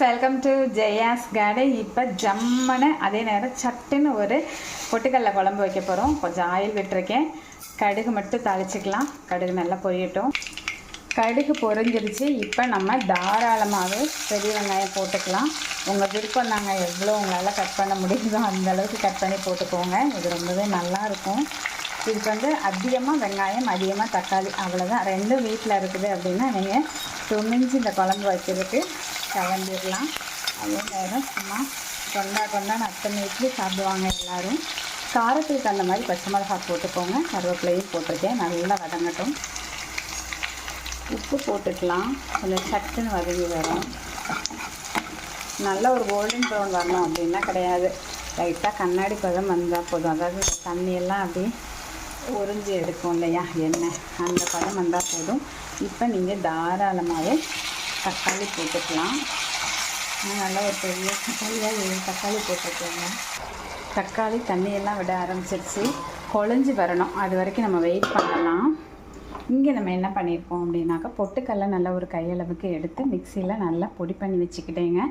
Welcome to Jaya's garden. இப்போ ஜம்மனை அதே நேரம் சட்டுன்னு ஒரு பொட்டுக்கடலை குழம்பு வைக்க போகிறோம். கொஞ்சம் ஆயில் விட்டுருக்கேன். கடுகு மட்டும் தாளிச்சிக்கலாம். கடுகு நல்லா பொரியட்டும். கடுகு பொரிஞ்சிருச்சு. இப்போ நம்ம தாராளமாகவே பெரிய வெங்காயம் போட்டுக்கலாம். உங்கள் விருப்பம் தாங்க, எவ்வளோ உங்களால் கட் பண்ண முடியுதோ அந்தளவுக்கு கட் பண்ணி போட்டுக்கோங்க. இது ரொம்பவே நல்லாயிருக்கும். இதுக்கு அதிகமாக வெங்காயம், அதிகமாக தக்காளி, அவ்வளோதான். ரெண்டும் வீட்டில் இருக்குது அப்படின்னா நீங்கள் துணிஞ்சு இந்த குழம்பு வைக்கிறதுக்கு கலந்துடலாம். அதே நேரம் சும்மா கொண்டான்னு அத்தனை இட்லி சாப்பிடுவாங்க எல்லோரும். காரத்துக்கு அந்த மாதிரி பச்சை மிளகா போட்டுக்கோங்க. கருவேப்பிலையும் போட்டிருக்கேன். நல்லா வதங்கட்டும். உப்பு போட்டுக்கலாம். கொஞ்சம் சட்டுன்னு வதங்கி வரும். நல்ல ஒரு கோல்டன் ப்ரௌன் வரணும் அப்படின்னா கிடையாது. லைட்டாக கண்ணாடி பதம் வந்தால் போதும். அதாவது தண்ணியெல்லாம் அப்படியே உறிஞ்சி எடுக்கும் இல்லையா எண்ணெய், அந்த பதம் வந்தால் போதும். இப்போ நீங்கள் தாராளமாகவே தக்காளி போட்டுக்கலாம். நல்லா ஒரு பெரிய தக்காளி போட்டுக்கோங்க. தக்காளி தண்ணியெல்லாம் விட ஆரம்பிச்சிருச்சு. குழஞ்சி வரணும். அது வரைக்கும் நம்ம வெயிட் பண்ணலாம். இங்கே நம்ம என்ன பண்ணியிருக்கோம் அப்படின்னாக்கா, பொட்டுக்கடலை நல்லா ஒரு கையளவுக்கு எடுத்து மிக்சியில் நல்லா பொடி பண்ணி வச்சுக்கிட்டேங்க.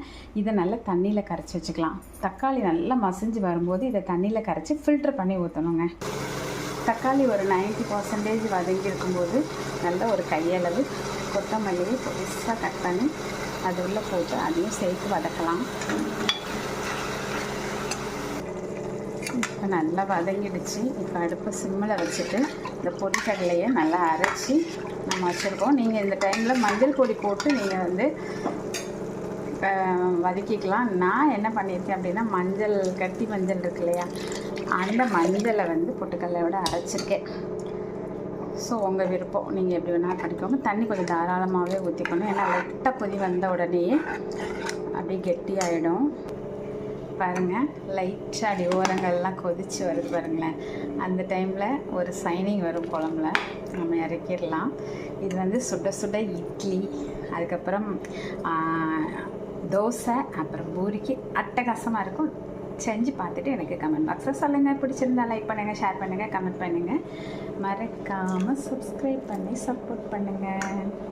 இதை நல்லா தண்ணியில் கரைச்சி வச்சுக்கலாம். தக்காளி நல்லா மசிஞ்சு வரும்போது இதை தண்ணியில் கரைச்சி ஃபில்ட்ரு பண்ணி ஊற்றணுங்க. தக்காளி ஒரு 90% வதங்கி இருக்கும்போது நல்ல ஒரு கையளவு கொத்தமல்லியை பொடிசாக கட் பண்ணி அது உள்ளே போட்டு அதையும் சேர்த்து வதக்கலாம். இப்போ நல்லா வதங்கிடுச்சு. இப்போ அடுப்பை சிம்மில் வச்சுட்டு இந்த பொடிக்கடலையை நல்லா அரைச்சி நம்ம வச்சுருக்கோம். நீங்கள் இந்த டைமில் மஞ்சள் பொடி போட்டு நீங்கள் வதக்கிக்கலாம். நான் என்ன பண்ணியிருக்கேன் அப்படின்னா, மஞ்சள் கட்டி மஞ்சள் இருக்கு இல்லையா, அந்த மஞ்சளை பொட்டுக்கடலையோட அரைச்சிருக்கேன். ஸோ உங்கள் விருப்பம், நீங்கள் எப்படி வேணால் பண்ணிக்கோங்க. தண்ணி கொஞ்சம் தாராளமாகவே ஊற்றிக்கணும். ஏன்னா லைட்டாக கொதி வந்த உடனேயே அப்படியே கெட்டியாகிடும். பாருங்கள், லைட்டாக அடி ஓரங்கள்லாம் கொதித்து வருது பாருங்களேன். அந்த டைமில் ஒரு சைனிங் வரும் குழம்புல. நம்ம இறக்கிடலாம். இது சுட சுட இட்லி, அதுக்கப்புறம் தோசை, அப்புறம் பூரிக்கு அட்டகாசமாக இருக்கும். செஞ்சு பார்த்துட்டு எனக்கு கமெண்ட் பாக்ஸில் சொல்லுங்கள். பிடிச்சிருந்தா லைக் பண்ணுங்கள், ஷேர் பண்ணுங்கள், கமெண்ட் பண்ணுங்கள். மறக்காமல் சப்ஸ்கிரைப் பண்ணி சப்போர்ட் பண்ணுங்கள்.